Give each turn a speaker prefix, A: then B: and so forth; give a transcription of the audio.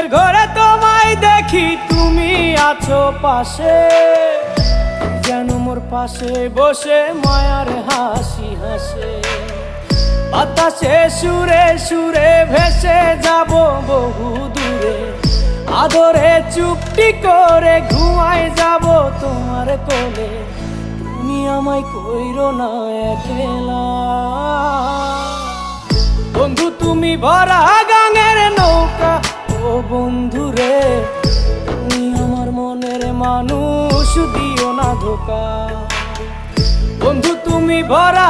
A: ঘুমের ঘরে তোমায় দেখি, তুমি আছো পাশে, যেন মোর পাশে বসে মায়ার হাসি হাসে। বাতাসে সুরে সুরে ভেসে যাব বহু দূরে, আদরে চুপটি করে ঘুমায় যাব তোমার কোলে। তুমি আমায় কইরো না একলা বন্ধু, তুমি ভরা গাঙের নৌকা। ও বন্ধু রে, তুমি আমার মনের মানুষ, দিও না ধোকা। বন্ধু তুমি ভরা